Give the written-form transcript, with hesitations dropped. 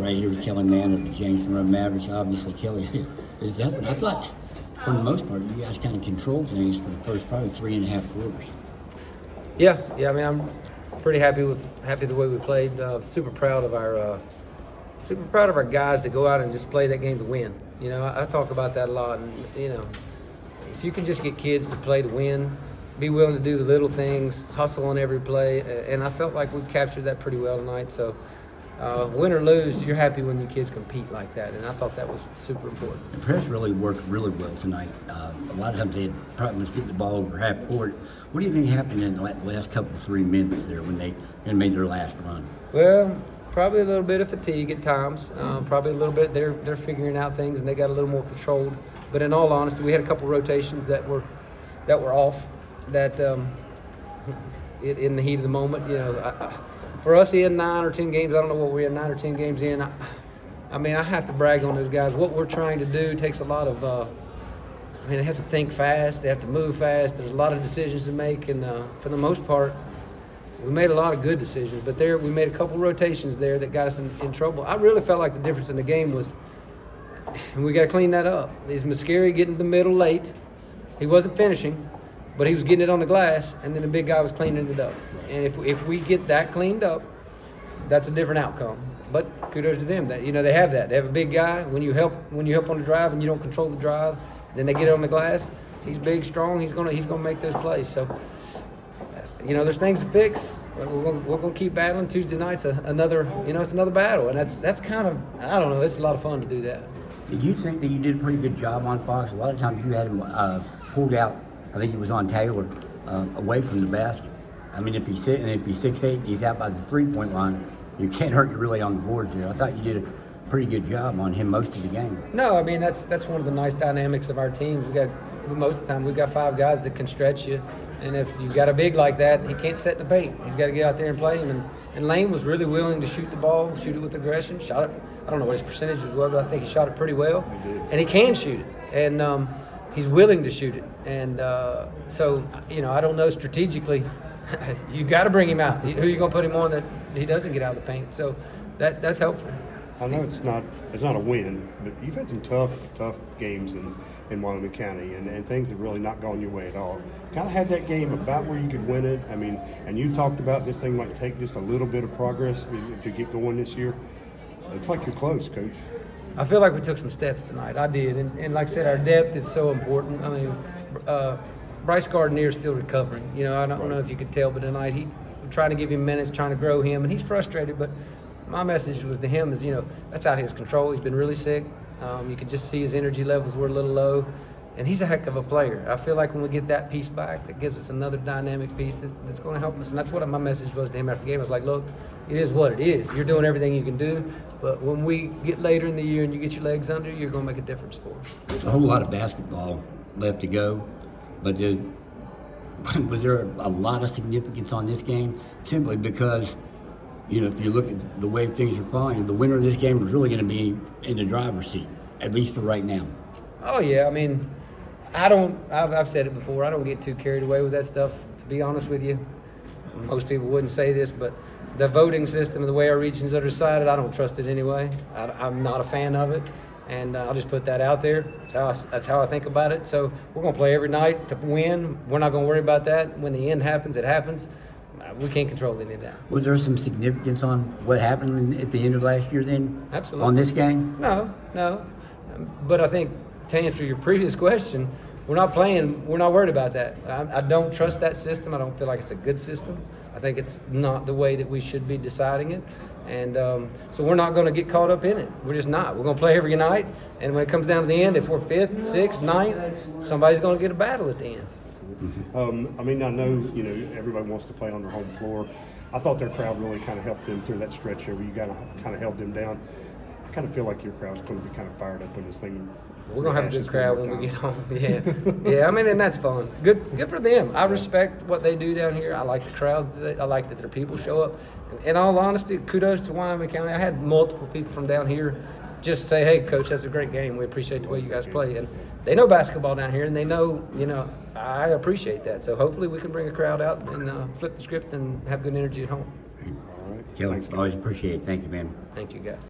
right here with Kelly Mann of the James Monroe Mavericks. Obviously, Kelly is definitely. I thought, for the most part, you guys kind of controlled things for the first probably 3.5 quarters. Yeah. I mean, I'm pretty happy the way we played. Super proud of our guys to go out and just play that game to win. You know, I talk about that a lot, and you know, if you can just get kids to play to win, be willing to do the little things, hustle on every play, and I felt like we captured that pretty well tonight. So, win or lose, you're happy when your kids compete like that, and I thought that was super important. The press really worked really well tonight. A lot of times they had problems getting the ball over half court. What do you think happened in the last couple 3 minutes there when they made their last run? Well, probably a little bit of fatigue at times. Probably a little bit. They're figuring out things and they got a little more controlled. But in all honesty, we had a couple rotations that were off. That in the heat of the moment, you know, for us in 9 or 10 games, I don't know what we're in 9 or 10 games in. I mean, I have to brag on those guys. What we're trying to do takes a lot of. I mean, they have to think fast. They have to move fast. There's a lot of decisions to make, and for the most part, we made a lot of good decisions. But we made a couple rotations there that got us in trouble. I really felt like the difference in the game was, and we got to clean that up. Is Mascari getting to the middle late? He wasn't finishing, but he was getting it on the glass, and then the big guy was cleaning it up. And if we get that cleaned up, that's a different outcome. But kudos to them that, you know, they have that. They have a big guy. When you help on the drive and you don't control the drive, then they get it on the glass. He's big, strong. He's gonna make those plays. So, you know, there's things to fix. We're gonna keep battling. Tuesday night's another battle, and that's kind of, I don't know. It's a lot of fun to do that. Did you think that you did a pretty good job on Fox? A lot of times you had him pulled out. I think he was on Taylor, away from the basket. I mean, if he's 6'8", he's out by the 3-point line. You can't hurt you really on the boards there. I thought you did a pretty good job on him most of the game. No, I mean that's one of the nice dynamics of our teams. Most of the time we've got 5 guys that can stretch you, and if you've got a big like that, he can't set the paint. He's got to get out there and play him. And Lane was really willing to shoot the ball, shoot it with aggression. Shot it. I don't know what his percentage was, but I think he shot it pretty well. He did. And he can shoot it, and he's willing to shoot it. And so, you know, I don't know strategically. You got to bring him out. Who are you going to put him on that he doesn't get out of the paint? So that's helpful. I know it's not a win, but you've had some tough games in Wyoming County, and things have really not gone your way at all. Kind of had that game about where you could win it. I mean, and you talked about this thing might take just a little bit of progress to get going this year. It's like you're close, Coach. I feel like we took some steps tonight. I did, and like I said, our depth is so important. I mean, Bryce Gardner's still recovering. You know, I don't know if you could tell, but tonight we're trying to give him minutes, trying to grow him, and he's frustrated. But my message was to him is, you know, that's out of his control. He's been really sick. You could just see his energy levels were a little low, and he's a heck of a player. I feel like when we get that piece back, that gives us another dynamic piece that's going to help us. And that's what my message was to him after the game. I was like, look, it is what it is. You're doing everything you can do, but when we get later in the year and you get your legs under, you're going to make a difference for us. There's a whole lot of basketball left to go, but was there a lot of significance on this game simply because, you know, if you look at the way things are falling, the winner of this game was really going to be in the driver's seat, at least for right now. Oh, yeah. I mean, I've said it before. I don't get too carried away with that stuff, to be honest with you. Most people wouldn't say this, but the voting system and the way our regions are decided, I don't trust it anyway. I'm not a fan of it, and I'll just put that out there. That's how I think about it. So we're going to play every night to win. We're not going to worry about that. When the end happens, it happens. We can't control any of that. Was there some significance on what happened at the end of last year then? Absolutely. On this game? No. But I think to answer your previous question, we're not worried about that. I don't trust that system. I don't feel like it's a good system. I think it's not the way that we should be deciding it. And so we're not going to get caught up in it. We're just not. We're going to play every night. And when it comes down to the end, if we're 5th, 6th, 9th, somebody's going to get a battle at the end. I mean, I know, you know, everybody wants to play on their home floor. I thought their crowd really kind of helped them through that stretch there where you kind of held them down. I kind of feel like your crowd's going to be kind of fired up when this thing. We're going to have a good crowd when we get home. Yeah. I mean, and that's fun. Good for them. I respect what they do down here. I like the crowds. I like that their people show up. In all honesty, kudos to Wyoming County. I had multiple people from down here just say, hey, Coach, that's a great game. We appreciate the way you guys play. And they know basketball down here, and they know, you know, I appreciate that. So hopefully we can bring a crowd out and flip the script and have good energy at home. All right. Kelly, always appreciate it. Thank you, man. Thank you, guys.